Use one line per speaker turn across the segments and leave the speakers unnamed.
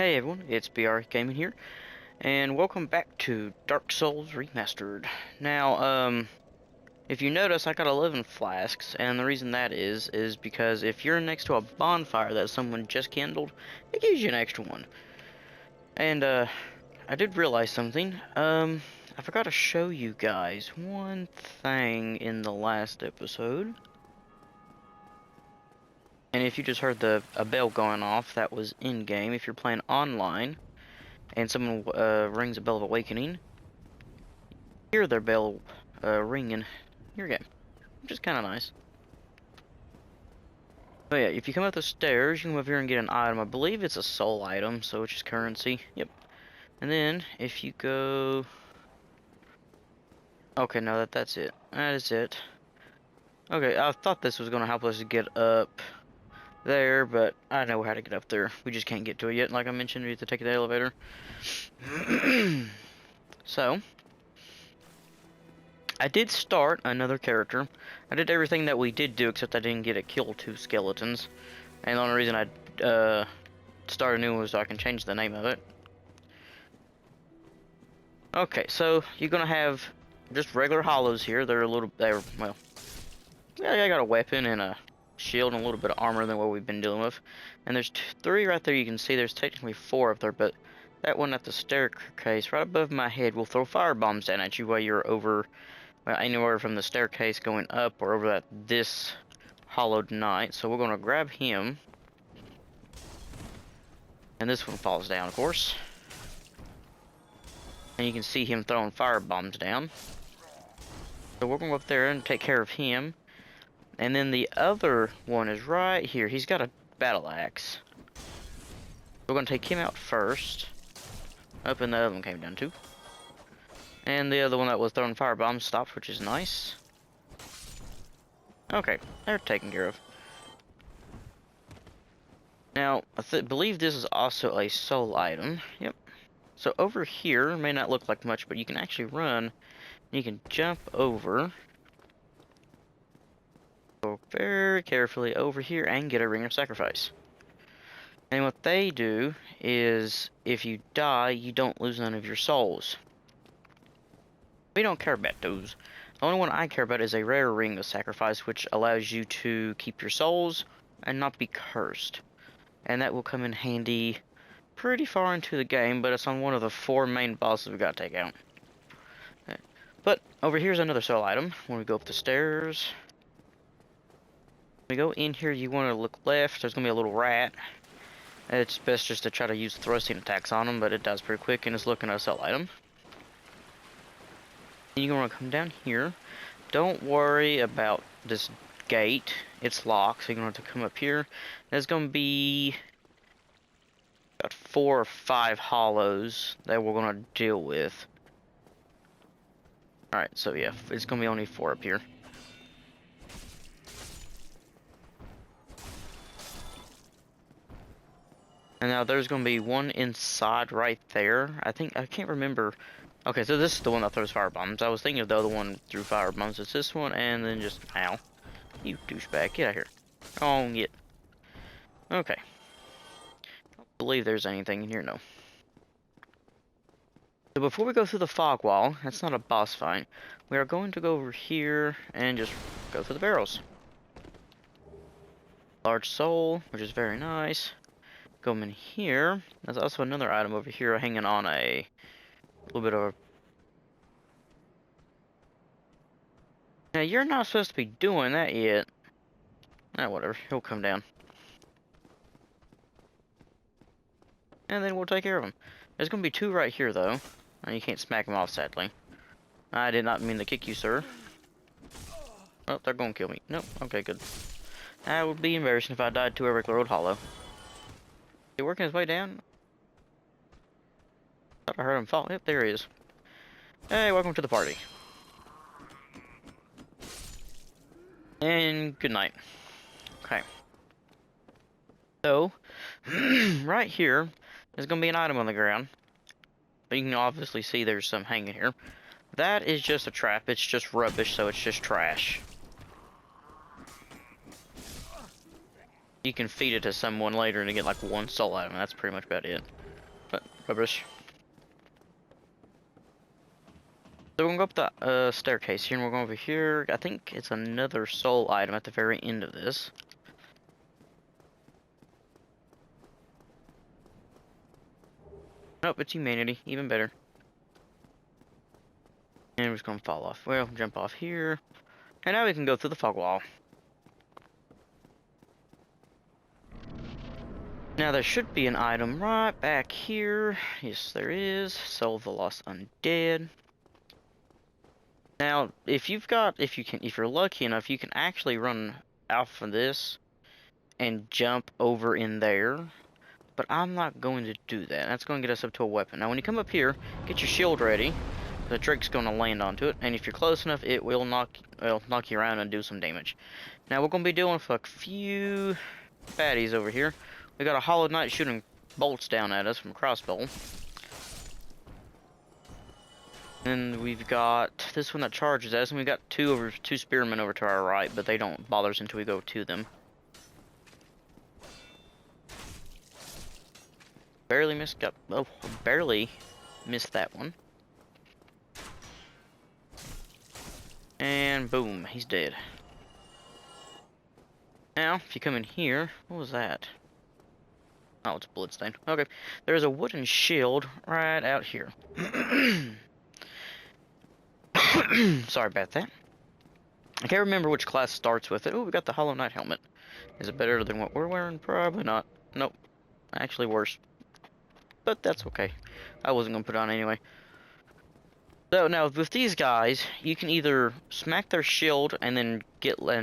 Hey everyone, it's BRGaming here, and welcome back to Dark Souls Remastered. Now, if you notice, I got 11 flasks, and the reason that is because if you're next to a bonfire that someone just kindled, it gives you an extra one. And, I did realize something. I forgot to show you guys one thing in the last episode. And if you just heard a bell going off, that was in-game. If you're playing online, and someone rings a bell of awakening, hear their bell ring in your game, which is kind of nice. But yeah, if you come up the stairs, you can come up here and get an item. I believe it's a soul item, so it's just currency. Yep. And then if you go, okay, no, that's it. That is it. Okay, I thought this was gonna help us to get up there, but I know how to get up there. We just can't get to it yet. Like I mentioned, we have to take the elevator. So, I did start another character. I did everything that we did do, except I didn't get to kill 2 skeletons. And the only reason I started a new one was so I can change the name of it. Okay, so you're gonna have just regular hollows here. Well, yeah, I got a weapon and a shield and a little bit of armor than what we've been dealing with. And there's 3 right there. You can see there's technically 4 up there, but that one at the staircase right above my head will throw fire bombs down at you while you're over. Well, anywhere from the staircase going up or over this hollowed knight. So we're going to grab him. And this one falls down, of course. And you can see him throwing fire bombs down. So we're going to go up there and take care of him. And then the other one is right here. He's got a battle axe. We're going to take him out first. Up, and the other one came down too. And the other one that was throwing fire bombs stopped, which is nice. Okay, they're taken care of. Now, I believe this is also a soul item. Yep. So over here, may not look like much, but you can actually run. You can jump over. Go very carefully over here and get a ring of sacrifice. And what they do is, if you die, you don't lose none of your souls. We don't care about those. The only one I care about is a rare ring of sacrifice, which allows you to keep your souls and not be cursed. And that will come in handy pretty far into the game, but it's on one of the 4 main bosses we gotta take out. Okay. But over here's another soul item. When we go up the stairs, when we go in here, you want to look left. There's gonna be a little rat. It's best just to try to use thrusting attacks on him, but it dies pretty quick, and it's looking at a soul item. You're gonna come down here. Don't worry about this gate. It's locked, so you're gonna have to come up here. There's gonna be about 4 or 5 hollows that we're gonna deal with. Alright, so yeah, it's gonna be only 4 up here. And now there's gonna be one inside right there. I can't remember. Okay, so this is the one that throws fire bombs. I was thinking of the other one threw fire bombs. It's this one, and then just ow, you douchebag, get out of here. Oh, get. Okay. I don't believe there's anything in here, no. So before we go through the fog wall, that's not a boss fight. We are going to go over here and just go through the barrels. Large soul, which is very nice. Go in here. There's also another item over here hanging on a little bit of. Now you're not supposed to be doing that yet. Whatever. He'll come down. And then we'll take care of him. There's gonna be 2 right here, though. You can't smack him off, sadly. I did not mean to kick you, sir. Oh, they're gonna kill me. Nope. Okay, good. That would be embarrassing if I died to a regular old hollow. Is he working his way down? Thought I heard him fall. Yep, there he is. Hey, welcome to the party. And good night. Okay. So, right here, there's gonna be an item on the ground. But you can obviously see there's some hanging here. That is just a trap. It's just rubbish, so it's just trash. You can feed it to someone later and get like 1 soul item. That's pretty much about it. rubbish. So we're gonna go up the staircase here, and we're going over here. I think it's another soul item at the very end of this. Nope, it's humanity. Even better. And we're just gonna fall off. Well, jump off here. And now we can go through the fog wall. Now there should be an item right back here. Yes, there is. Soul of the Lost Undead. Now, if you're lucky enough, you can actually run out from this and jump over in there. But I'm not going to do that. That's going to get us up to a weapon. Now, when you come up here, get your shield ready. The Drake's going to land onto it, and if you're close enough, it will knock you around and do some damage. Now, we're going to be dealing with a few baddies over here. We got a Hollow Knight shooting bolts down at us from a crossbow. And we've got this one that charges us, and we got two spearmen over to our right, but they don't bother us until we go to them. Barely missed that one. And boom, he's dead. Now, if you come in here, what was that? Oh, it's a bloodstain. Okay, there's a wooden shield right out here. Sorry about that. I can't remember which class starts with it. Oh, we got the Hollow Knight helmet. Is it better than what we're wearing? Probably not. Nope. Actually worse. But that's okay. I wasn't going to put it on anyway. So now with these guys, you can either smack their shield and then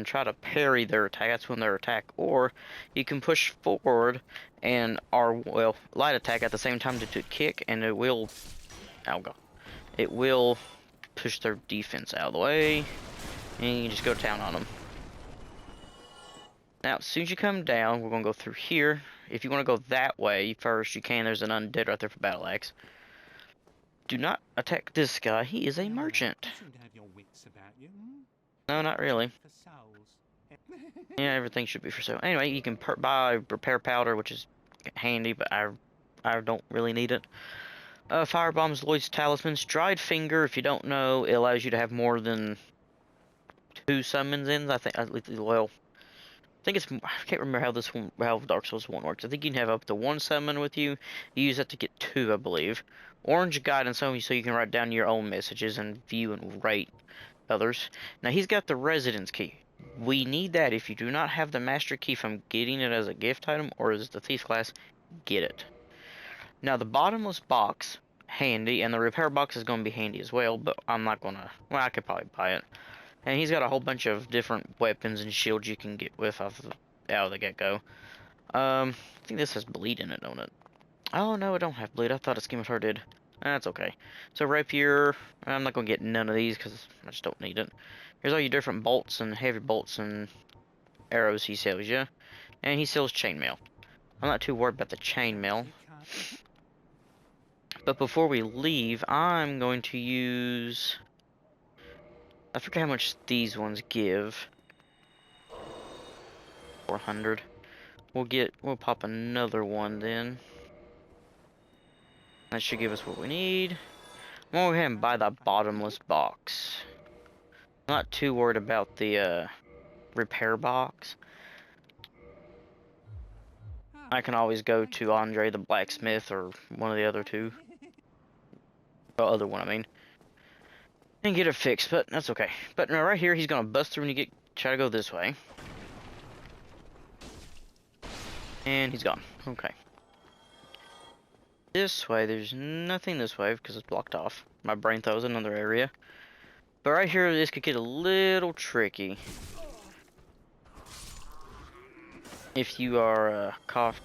try to parry their attack. That's when their attack, or you can push forward and light attack at the same time to kick, and it will push their defense out of the way, and you can just go to town on them. Now, as soon as you come down, we're gonna go through here. If you want to go that way first, you can. There's an undead right there for battle axe. Do not attack this guy. He is a merchant. No, not really. Yeah, everything should be for sale. Anyway, you can buy repair powder, which is handy, but I don't really need it. Fire bombs, Lloyd's talismans, dried finger. If you don't know, it allows you to have more than 2 summons in. I think I can't remember how Dark Souls 1 works. I think you can have up to 1 summon with you. You use that to get 2, I believe. Orange guidance only, so you can write down your own messages and view and rate others. Now he's got the residence key. We need that. If you do not have the master key from getting it as a gift item or as the thief class, get it. Now the bottomless box, handy, and the repair box is going to be handy as well, but I'm not going to, well, I could probably buy it. And he's got a whole bunch of different weapons and shields you can get with out of the get-go. I think this has bleed in it, don't it? Oh, no, it don't have bleed. I thought a scimitar did. That's okay. So rapier, I'm not going to get none of these because I just don't need it. Here's all your different bolts and heavy bolts and arrows he sells you. And he sells chainmail. I'm not too worried about the chainmail. But before we leave, I'm going to use... I forget how much these ones give. 400. We'll pop another one then. That should give us what we need. I'm gonna go ahead and buy that bottomless box. I'm not too worried about the repair box. I can always go to Andre the blacksmith or one of the other two. The other one, I mean. And get it fixed, but that's okay. But now right here, he's gonna bust through when you try to go this way. And he's gone. Okay. This way, there's nothing this way because it's blocked off. My brain thought it was another area. But right here, this could get a little tricky. If you are caught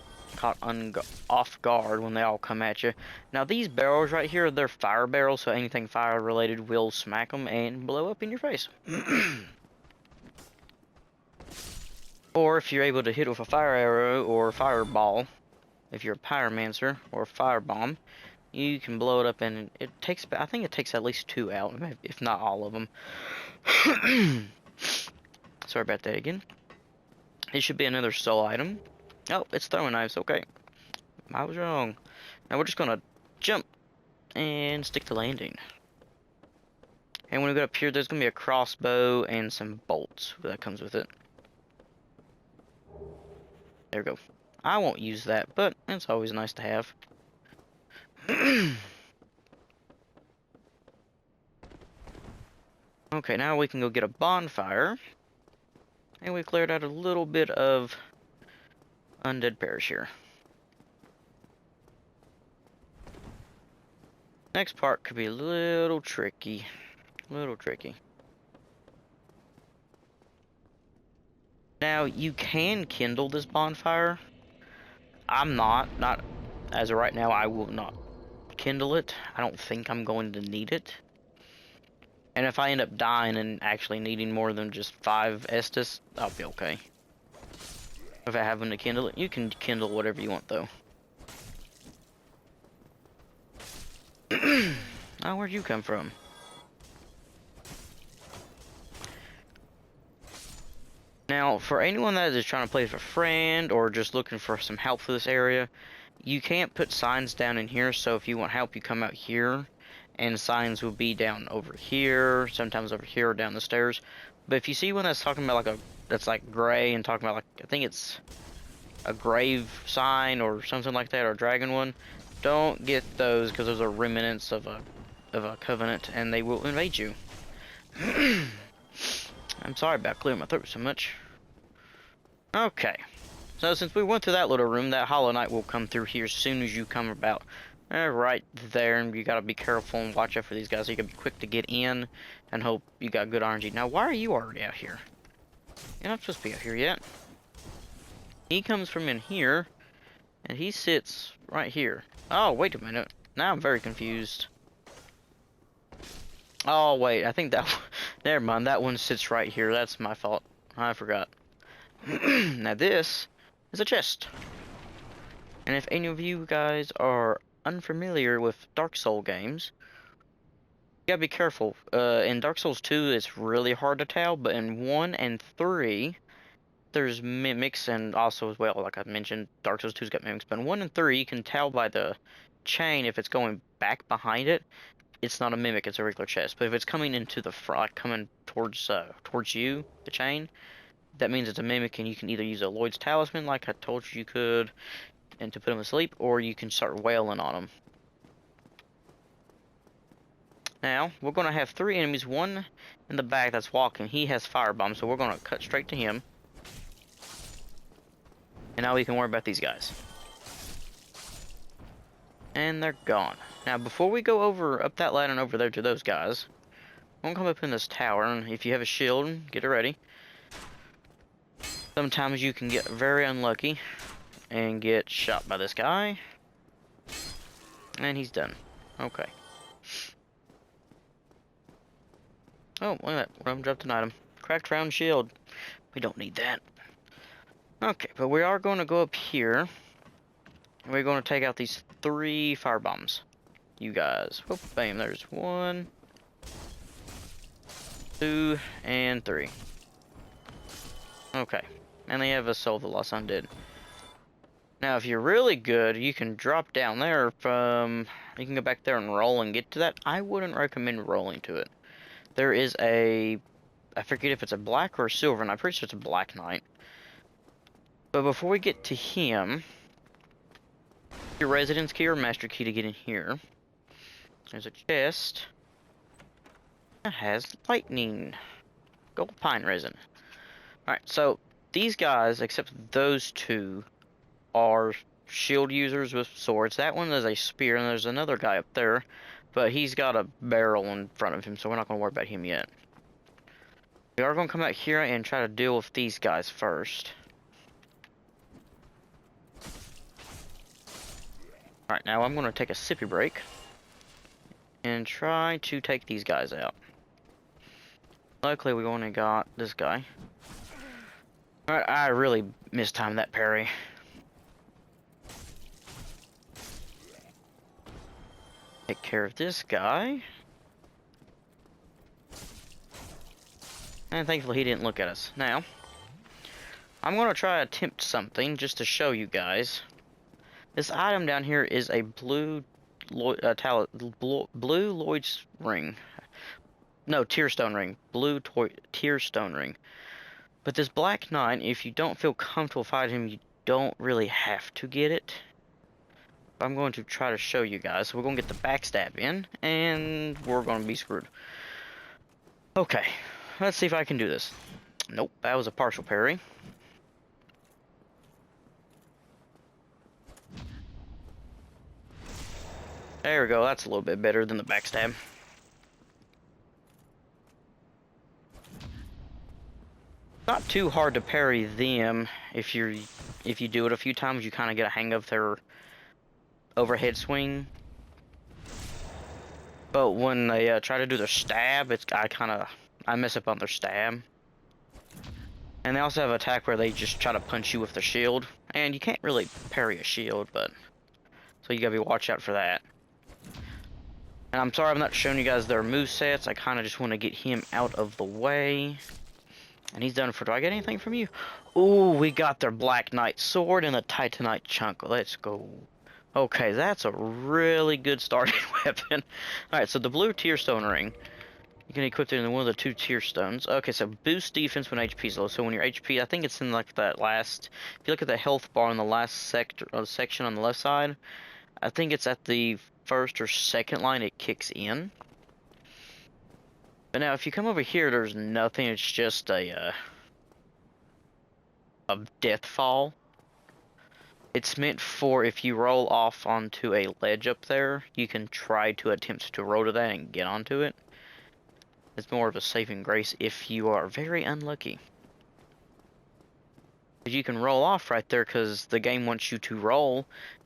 off guard when they all come at you. Now these barrels right here, they're fire barrels, so anything fire related will smack them and blow up in your face. Or if you're able to hit with a fire arrow or fireball, if you're a pyromancer or a firebomb, you can blow it up, and I think it takes at least 2 out, if not all of them. Sorry about that again. It should be another soul item. Oh, it's throwing knives. Okay, I was wrong. Now we're just gonna jump, and stick to landing. And when we go up here, there's going to be a crossbow and some bolts that comes with it. There we go. I won't use that, but it's always nice to have. Okay, now we can go get a bonfire. And we cleared out a little bit of undead parish here. Next part could be a little tricky. Now, you can kindle this bonfire. I'm not as of right now, I will not kindle it. I don't think I'm going to need it. And if I end up dying and actually needing more than just 5 Estus, I'll be okay. If I happen to kindle it, you can kindle whatever you want, though. Oh, where'd you come from? Now, for anyone that is trying to play with a friend or just looking for some help for this area, you can't put signs down in here, so if you want help, you come out here, and signs will be down over here, sometimes over here or down the stairs. But if you see one that's talking about like that's like gray and talking about like, I think it's a grave sign or something like that, or a dragon one, don't get those, because those are remnants of a covenant, and they will invade you. I'm sorry about clearing my throat so much. Okay, so since we went through that little room, that Hollow Knight will come through here as soon as you come about right there, and you gotta be careful and watch out for these guys, so you gotta be quick to get in and hope you got good RNG. Now, why are you already out here? You're not supposed to be out here yet. He comes from in here, and he sits right here. Oh, wait a minute. Now I'm very confused. Oh, wait, I think that... Never mind, that one sits right here. That's my fault. I forgot. Now this is a chest. And if any of you guys are unfamiliar with Dark Souls games, you gotta be careful. In Dark Souls 2, it's really hard to tell, but in 1 and 3, there's mimics, and also as well, like I mentioned, Dark Souls 2's got mimics, but in 1 and 3, you can tell by the chain if it's going back behind it. It's not a mimic, it's a regular chest. But if it's coming into the front, like coming towards you, the chain, that means it's a mimic, and you can either use a Lloyd's Talisman, like I told you could, and to put them to sleep, or you can start wailing on them. Now, we're going to have 3 enemies, one in the back that's walking. He has firebombs, so we're going to cut straight to him. And now we can worry about these guys. And they're gone. Now, before we go up that ladder and over there to those guys, I'm gonna come up in this tower, and if you have a shield, get it ready. Sometimes you can get very unlucky and get shot by this guy. And he's done. Okay. Oh, look at that. Rum dropped an item. Cracked round shield. We don't need that. Okay, but we are going to go up here. We're going to take out these 3 firebombs. You guys. Whoop, bam, there's 1, 2, and 3. Okay. And they have a Soul of the Lost Undead. Now, if you're really good, you can drop down there from... You can go back there and roll and get to that. I wouldn't recommend rolling to it. There is a... I forget if it's a black or a silver, and I'm pretty sure it's a black knight. But before we get to him... Your residence key or master key to get in here. There's a chest that has lightning, gold pine resin. Alright, so these guys, except those 2, are shield users with swords. That one is a spear, and there's another guy up there, but he's got a barrel in front of him, so we're not going to worry about him yet. We are going to come out here and try to deal with these guys first. Alright, now I'm going to take a sippy break and try to take these guys out. Luckily, we only got this guy. Alright, I really mistimed that parry. Take care of this guy. And thankfully he didn't look at us. Now, I'm going to try to attempt something just to show you guys. This item down here is a blue blue Lloyd's ring. No, Tearstone ring. Blue Tearstone ring. But this Black Knight, if you don't feel comfortable fighting him, you don't really have to get it. I'm going to try to show you guys. So we're going to get the backstab in, and we're going to be screwed. Okay, let's see if I can do this. Nope, that was a partial parry. There we go, that's a little bit better than the backstab. Not too hard to parry them if you do it a few times. You kind of get a hang of their overhead swing. But when they try to do their stab, I mess up on their stab. And they also have an attack where they just try to punch you with their shield, and you can't really parry a shield, but so you gotta watch out for that. And I'm sorry I'm not showing you guys their movesets. I kind of just want to get him out of the way. And he's done for. Do I get anything from you? Ooh, we got their Black Knight sword and the Titanite chunk. Let's go. Okay, that's a really good starting weapon. Alright, so the blue Tearstone ring. You can equip it in one of the two Tearstones. Okay, so boost defense when HP is low. So when your HP, I think it's in like that last. If you look at the health bar in the last section on the left side, I think it's at the first or second line it kicks in. But now if you come over here, there's nothing. It's just a death fall. It's meant for if you roll off onto a ledge up there, you can try to attempt to roll to that and get onto it. It's more of a saving grace if you are very unlucky. You can roll off right there because the game wants you to roll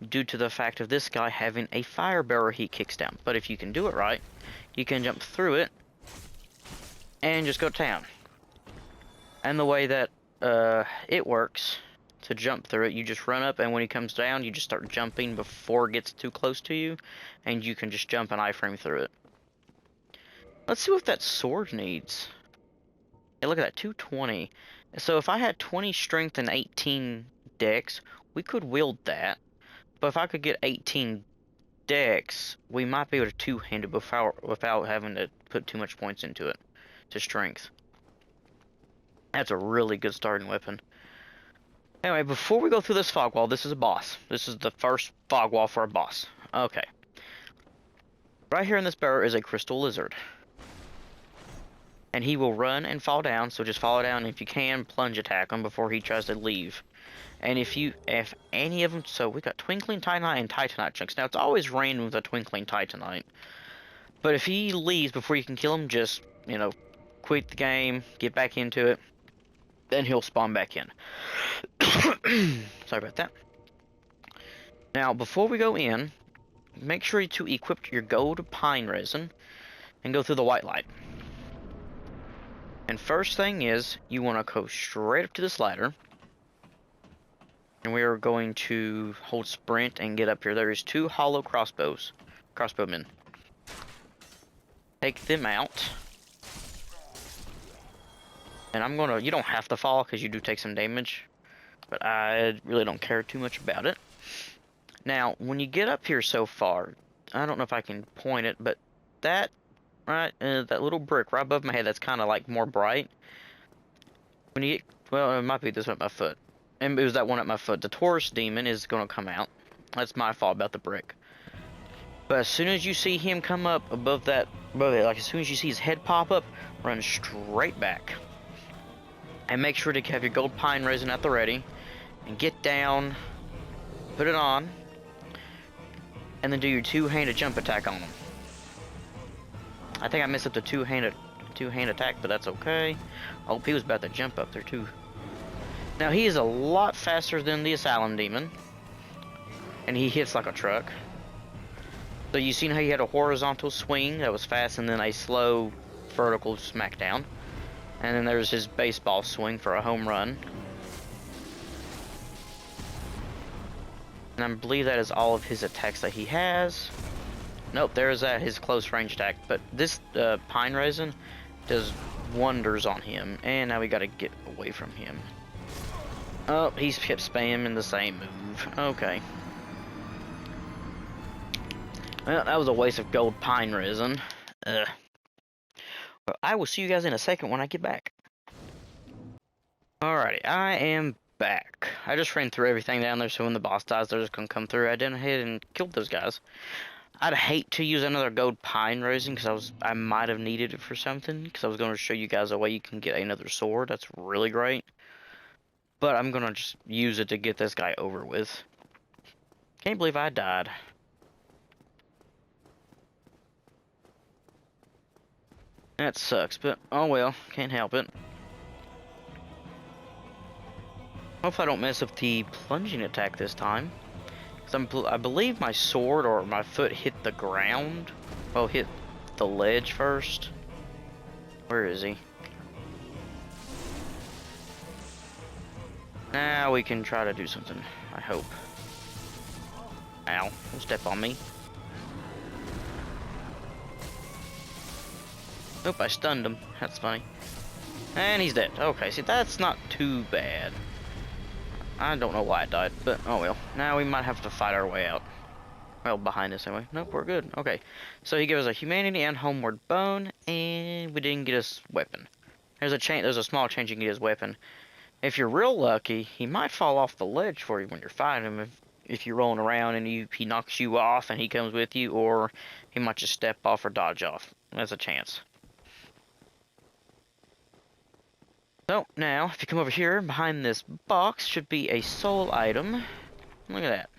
due to the fact of this guy having a fire barrel he kicks down. But if you can do it right, you can jump through it and just go to town. And the way that it works to jump through it, you just run up, and when he comes down, you just start jumping before it gets too close to you, and you can just jump and iframe through it. Let's see what that sword needs. Hey, look at that, 220. So if I had 20 strength and 18 dex, we could wield that. But if I could get 18 dex, we might be able to two-hand it without having to put too much points into it, to strength. That's a really good starting weapon. Anyway, before we go through this fog wall, this is a boss. This is the first fog wall for a boss. Okay. Right here in this barrel is a crystal lizard. And he will run and fall down, so just fall down. If you can, plunge attack him before he tries to leave. And if any of them, so we got Twinkling Titanite and Titanite chunks. Now, it's always random with a Twinkling Titanite. But if he leaves before you can kill him, just, you know, quit the game, get back into it. Then he'll spawn back in. Sorry about that. Now, before we go in, make sure to equip your gold pine resin and go through the white light. And first thing is, you want to go straight up to this ladder. And we are going to hold sprint and get up here. There is 2 hollow crossbowmen. Take them out. And I'm gonna, you don't have to fall because you do take some damage. But I really don't care too much about it. Now, when you get up here so far, I don't know if I can point it, but that that little brick right above my head that's kind of like more bright. When you get, well, it might be this one at my foot. And it was that one at my foot. The Taurus demon is going to come out. That's my fault about the brick. But as soon as you see him come up above it, like as soon as you see his head pop up, run straight back. And make sure to have your gold pine resin at the ready. And get down, put it on, and then do your two-handed jump attack on him. I think I messed up the two-hand attack, but that's okay. Oh, he was about to jump up there too. Now he is a lot faster than the Asylum Demon, and he hits like a truck. So you seen how he had a horizontal swing that was fast, and then a slow vertical smackdown, and then there's his baseball swing for a home run. And I believe that is all of his attacks that he has. Nope, there's his close range attack. But this pine resin does wonders on him. And now we gotta get away from him. Oh, he's kept spamming the same move. Okay. Well, that was a waste of gold pine resin. Ugh. Well, I will see you guys in a second when I get back. Alrighty, I am back. I just ran through everything down there, so when the boss dies, they're just gonna come through. I went ahead and killed those guys. I'd hate to use another gold pine resin because I might have needed it for something. Because I was going to show you guys a way you can get another sword. That's really great. But I'm gonna just use it to get this guy over with. Can't believe I died. That sucks, but oh well, can't help it. Hopefully I don't mess up the plunging attack this time. Because I believe my sword or my foot hit the ground. Well, hit the ledge first. Where is he? Now we can try to do something, I hope. Ow, don't step on me. Nope, I stunned him. That's funny. And he's dead. Okay, see, that's not too bad. I don't know why I died, but oh well. Now we might have to fight our way out. Well, behind us anyway. Nope, we're good. Okay, so he gave us a humanity and homeward bone, and we didn't get his weapon. There's a small change you can get his weapon. If you're real lucky, he might fall off the ledge for you when you're fighting him. If you're rolling around and he knocks you off and he comes with you, or he might just step off or dodge off. That's a chance. So, now, if you come over here, behind this box should be a soul item. Look at that.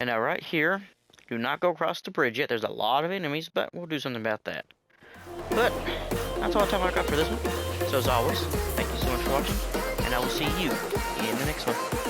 And now right here, do not go across the bridge yet. There's a lot of enemies, but we'll do something about that. But, that's all the time I got for this one. So as always, thank you so much for watching, and I will see you in the next one.